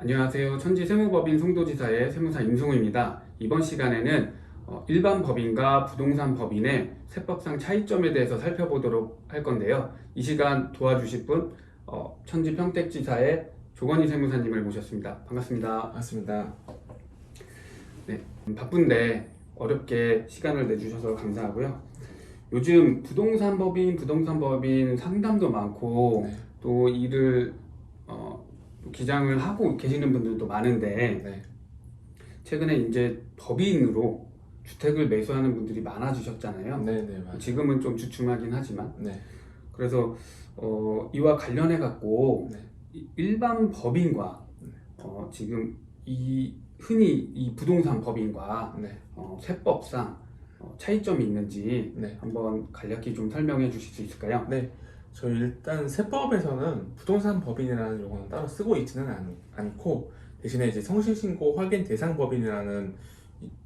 안녕하세요. 천지세무법인 송도지사의 세무사 임승우입니다. 이번 시간에는 일반 법인과 부동산 법인의 세법상 차이점에 대해서 살펴보도록 할 건데요. 이 시간 도와주실 분 천지평택지사의 조건희 세무사님을 모셨습니다. 반갑습니다. 맞습니다. 네, 바쁜데 어렵게 시간을 내주셔서 감사하고요. 요즘 부동산 법인 상담도 많고 네. 또 이를 기장을 하고 계시는 분들도 많은데 네. 최근에 이제 법인으로 주택을 매수하는 분들이 많아지셨잖아요. 네, 맞아요. 지금은 좀 주춤하긴 하지만 네. 그래서 이와 관련해 갖고 네. 일반 법인과 지금 흔히 이 부동산 법인과 네. 세법상 차이점이 있는지 네. 한번 간략히 좀 설명해 주실 수 있을까요? 네. 저희 일단 세법에서는 부동산 법인이라는 용어는 따로 쓰고 있지는 않고 대신에 이제 성실신고 확인 대상 법인이라는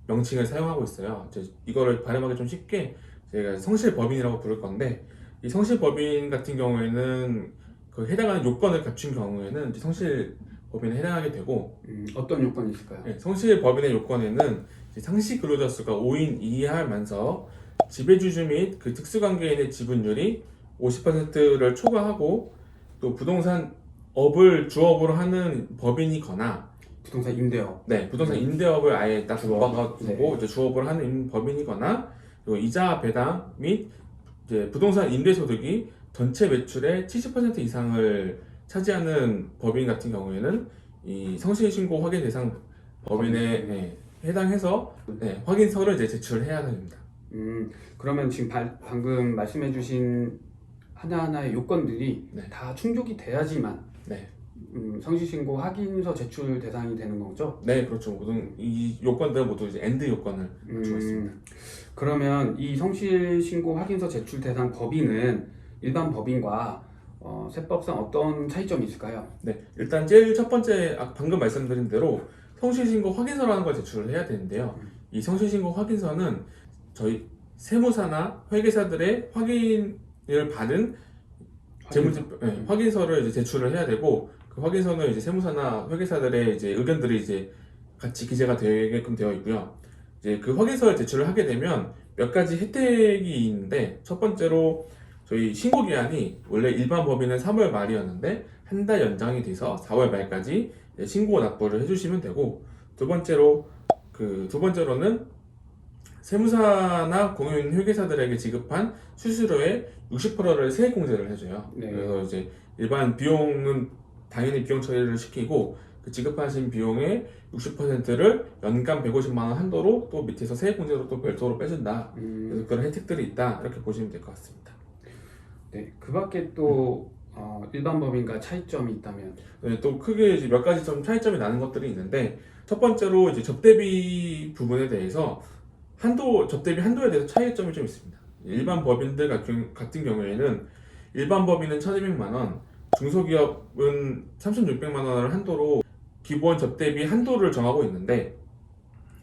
명칭을 사용하고 있어요. 이거를 발음하기 좀 쉽게 저희가 성실 법인이라고 부를 건데, 이 성실 법인 같은 경우에는 그 해당하는 요건을 갖춘 경우에는 이제 성실 법인에 해당하게 되고, 어떤 요건이 있을까요? 네, 성실 법인의 요건에는 상시 근로자 수가 5인 이하면서 지배주주 및 그 특수관계인의 지분율이 50%를 초과하고, 또 부동산 업을 주업으로 하는 법인이거나, 부동산 임대업. 네, 부동산 임대업을 아예 딱 주업. 바꿔두고 이제 주업을 하는 법인이거나, 그리고 이자 배당 및 이제 부동산 임대소득이 전체 매출의 70% 이상을 차지하는 법인 같은 경우에는 이 성실신고 확인 대상 법인에 해당해서 확인서를 이제 제출해야 됩니다. 그러면 지금 방금 말씀해주신 하나하나의 요건들이 네. 다 충족이 돼야지만 네. 성실신고 확인서 제출 대상이 되는 거죠? 네, 그렇죠. 모든 이 요건들은 모두 이제 엔드 요건을 갖추고 있습니다. 그러면 이 성실신고 확인서 제출 대상 법인은 일반 법인과 세법상 어떤 차이점이 있을까요? 네, 일단 제일 첫 번째 방금 말씀드린 대로 성실신고 확인서라는 걸 제출을 해야 되는데요. 이 성실신고 확인서는 저희 세무사나 회계사들의 확인을 받은 확인서를 이제 제출을 해야 되고, 그 확인서는 이제 세무사나 회계사들의 이제 의견들이 이제 같이 기재가 되게끔 되어 있고요. 이제 그 확인서를 제출을 하게 되면 몇 가지 혜택이 있는데, 첫 번째로 저희 신고 기한이 원래 일반 법인은 3월 말이었는데 한 달 연장이 돼서 4월 말까지 신고 납부를 해주시면 되고, 두 번째로는 세무사나 공인 회계사들에게 지급한 수수료의 60%를 세액 공제를 해줘요. 네. 그래서 이제 일반 비용은 당연히 비용 처리를 시키고, 그 지급하신 비용의 60%를 연간 150만 원 한도로 또 밑에서 세액 공제로 또 별도로 빼준다. 그래서 그런 혜택들이 있다, 이렇게 보시면 될 것 같습니다. 네, 그 밖에 또 일반 법인과 차이점이 있다면? 네, 또 크게 이제 몇 가지 좀 차이점이 나는 것들이 있는데, 첫 번째로 이제 접대비 부분에 대해서 접대비 한도에 대해서 차이점이 좀 있습니다. 일반 법인들 같은 경우에는 일반 법인은 1,200만 원, 중소기업은 3,600만 원을 한도로 기본 접대비 한도를 정하고 있는데,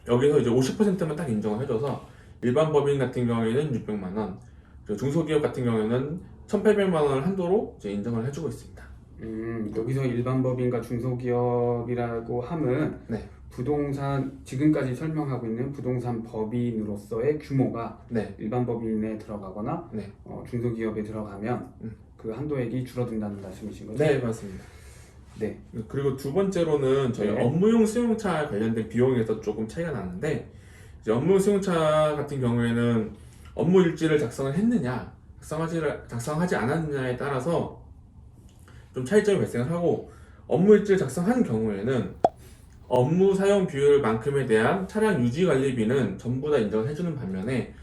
여기서 이제 50%만 딱 인정을 해줘서 일반 법인 같은 경우에는 600만 원, 그리고 중소기업 같은 경우에는 1,800만 원을 한도로 이제 인정을 해주고 있습니다. 여기서 일반 법인과 중소기업이라고 함은 네. 부동산, 지금까지 설명하고 있는 부동산 법인으로서의 규모가 일반 법인에 들어가거나 중소기업에 들어가면 그 한도액이 줄어든다는 말씀이신 거죠? 네, 맞습니다. 네. 그리고 두 번째로는 저희 업무용 승용차 관련된 비용에서 조금 차이가 나는데, 이제 업무용 승용차 같은 경우에는 업무 일지를 작성을 했느냐, 작성하지 않았느냐에 따라서 좀 차이점이 발생을 하고, 업무 일지를 작성한 경우에는 업무 사용 비율만큼에 대한 차량 유지 관리비는 전부 다 인정을 해주는 반면에,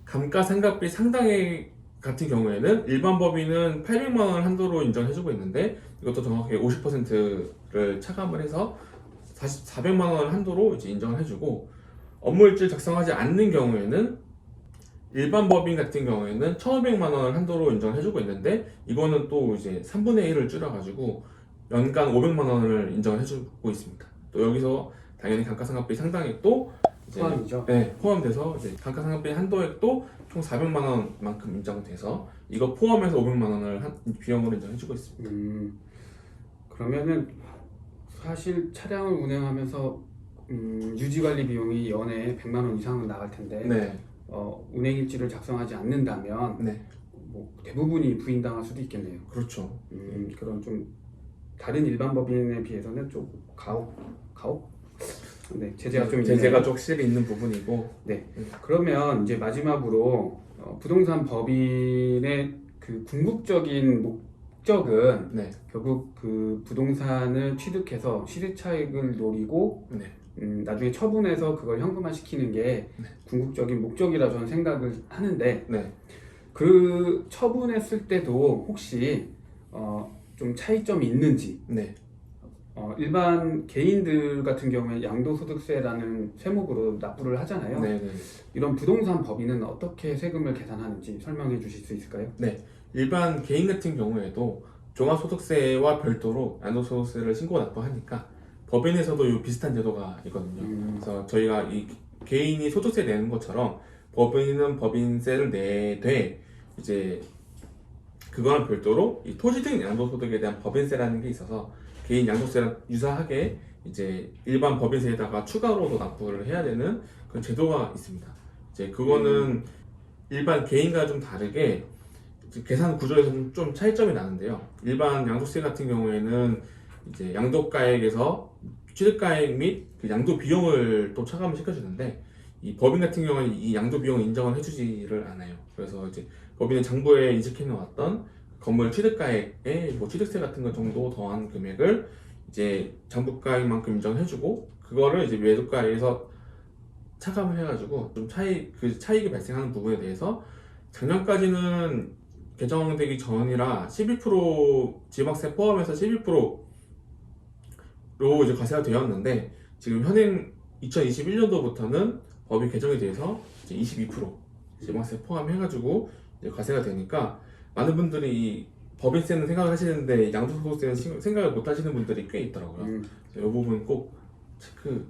감가상각비 상당액 같은 경우에는 일반 법인은 800만 원 한도로 인정해주고 있는데, 이것도 정확하게 50%를 차감을 해서 400만 원 한도로 이제 인정을 해주고, 업무 일지를 작성하지 않는 경우에는 일반 법인 같은 경우에는 1,500만 원을 한도로 인정해주고 있는데, 이거는 또 이제 3분의 1을 줄여가지고 연간 500만 원을 인정을 해주고 있습니다. 또 여기서 당연히 감가상각비 상당액도 포함이죠? 네, 포함돼서 이제 감가상각비 한도액도 총 400만 원만큼 인정돼서 이거 포함해서 500만 원을 비용으로 인정해주고 있습니다. 그러면은 사실 차량을 운행하면서 유지관리 비용이 연에 100만 원 이상은 나갈 텐데 네. 운행일지를 작성하지 않는다면 네. 뭐 대부분이 부인당할 수도 있겠네요. 그렇죠. 그런 좀 다른 일반 법인에 비해서는 좀 가혹? 네, 제재가 좀 제재가 있네요. 좀 확실히 있는 부분이고. 네, 그러면 이제 마지막으로 부동산 법인의 그 궁극적인 목적은 네. 결국 그 부동산을 취득해서 시세차익을 노리고 네. 나중에 처분해서 그걸 현금화 시키는 게 네. 궁극적인 목적이라 저는 생각을 하는데 네. 그 처분했을 때도 혹시 좀 차이점이 있는지 네. 일반 개인들 같은 경우에 양도소득세라는 세목으로 납부를 하잖아요. 네. 네. 이런 부동산 법인은 어떻게 세금을 계산하는지 설명해 주실 수 있을까요? 네. 일반 개인 같은 경우에도 종합소득세와 별도로 양도소득세를 신고 납부하니까 법인에서도 요 비슷한 제도가 있거든요. 그래서 저희가 이 개인이 소득세 내는 것처럼 법인은 법인세를 내되 이제 그거랑 별도로 이 토지 등 양도소득에 대한 법인세라는 게 있어서 개인 양도세랑 유사하게 이제 일반 법인세에다가 추가로도 납부를 해야 되는 그런 제도가 있습니다. 이제 그거는 일반 개인과 좀 다르게 계산 구조에서는 좀 차이점이 나는데요. 일반 양도세 같은 경우에는 이제 양도가액에서 취득가액 및 그 양도 비용을 또 차감을 시켜주는데 이 법인 같은 경우는 이 양도 비용을 인정을 해주지를 않아요. 그래서 이제 법인은 장부에 인식해 놓았던 건물 취득가액에 뭐 취득세 같은 거 정도 더한 금액을 이제 장부가액만큼 인정해주고 그거를 이제 매도가액에서 차감을 해가지고 좀 차익이 발생하는 부분에 대해서 작년까지는 개정되기 전이라 11% 지방세 포함해서 11%로 이제 과세가 되었는데 지금 현행 2021년도부터는 법이 개정이 돼서 이제 22% 지방세 포함해가지고 이제 과세가 되니까 많은 분들이 이 법인세는 생각을 하시는데 양도소득세는 생각을 못 하시는 분들이 꽤 있더라고요. 이 부분 꼭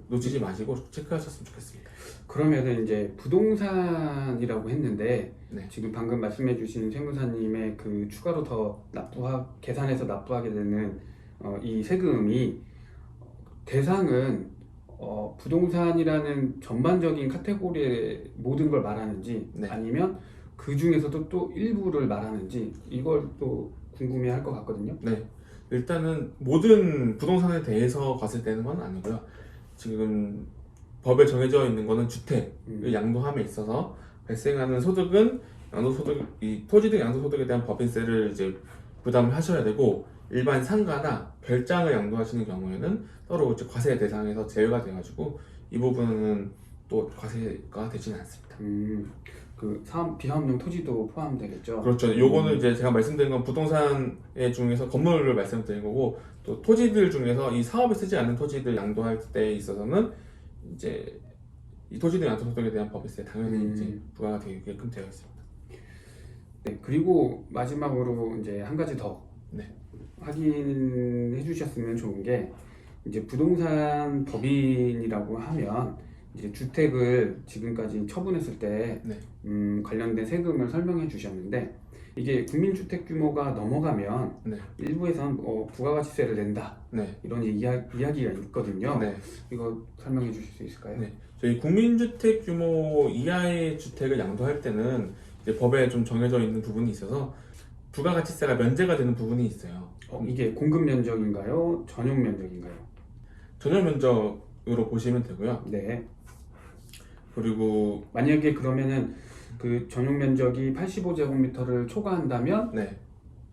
놓치지 마시고 체크하셨으면 좋겠습니다. 그러면은 이제 부동산이라고 했는데 네. 지금 방금 말씀해주신 세무사님의 그 추가로 더 계산해서 납부하게 되는 이 세금이 대상은 부동산이라는 전반적인 카테고리의 모든 걸 말하는지 네. 아니면 그 중에서도 또 일부를 말하는지 이걸 또 궁금해할 것 같거든요. 네. 일단은 모든 부동산에 대해서 봤을 때는 건 아니고요. 지금 법에 정해져 있는 거는 주택을 양도함에 있어서 발생하는 소득은 이 토지 등 양도소득에 대한 법인세를 이제 부담을 하셔야 되고 일반 상가나 별장을 양도하시는 경우에는 따로 이제 과세 대상에서 제외가 돼가지고 이 부분은 또 과세가 되지는 않습니다. 그 비사업용 토지도 포함되겠죠. 그렇죠. 요거는 이제 제가 말씀드린 건 부동산 중에서 건물을 말씀드린 거고 또 토지들 중에서 이 사업에 쓰지 않는 토지들 양도할 때 있어서는 이제 이 토지 등 양도소득에 대한 법인세 당연히 이제 부과가 되게끔 되어 있습니다. 네, 그리고 마지막으로 이제 한 가지 더 네. 확인해 주셨으면 좋은 게 이제 부동산 법인이라고 하면 이제 주택을 지금까지 처분했을 때 네. 관련된 세금을 설명해 주셨는데 이게 국민주택 규모가 넘어가면 네. 일부에선 부가가치세를 낸다 네. 이런 이야기가 있거든요. 네. 이거 설명해 주실 수 있을까요? 네. 저희 국민주택 규모 이하의 주택을 양도할 때는 이제 법에 좀 정해져 있는 부분이 있어서 부가가치세가 면제가 되는 부분이 있어요. 이게 공급 면적인가요? 전용 면적인가요? 전용 면적으로 보시면 되고요. 네. 그리고 만약에 그러면은 그 전용 면적이 85제곱미터를 초과한다면 네.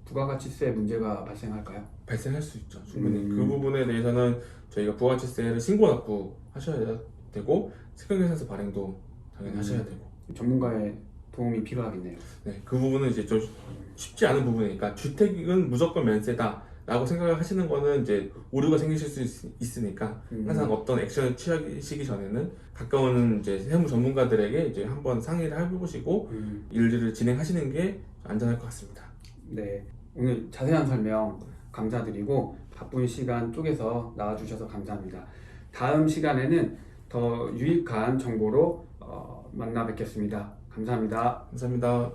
부가가치세 문제가 발생할까요? 발생할 수 있죠. 충분히 그 부분에 대해서는 저희가 부가가치세를 신고 납부하셔야 되고 세금계산서 발행도 당연히 하셔야 되고 전문가의 도움이 필요하겠네요. 네, 그 부분은 이제 좀 쉽지 않은 부분이니까 주택은 무조건 면세다라고 생각을 하시는 거는 이제 오류가 생기실 수 있으니까 항상 어떤 액션을 취하시기 전에는 가까운 이제 세무 전문가들에게 이제 한번 상의를 해보시고 일들을 진행하시는 게 안전할 것 같습니다. 네, 오늘 자세한 설명 감사드리고 바쁜 시간 쪼개서 나와주셔서 감사합니다. 다음 시간에는 더 유익한 정보로 만나 뵙겠습니다. 감사합니다. 감사합니다.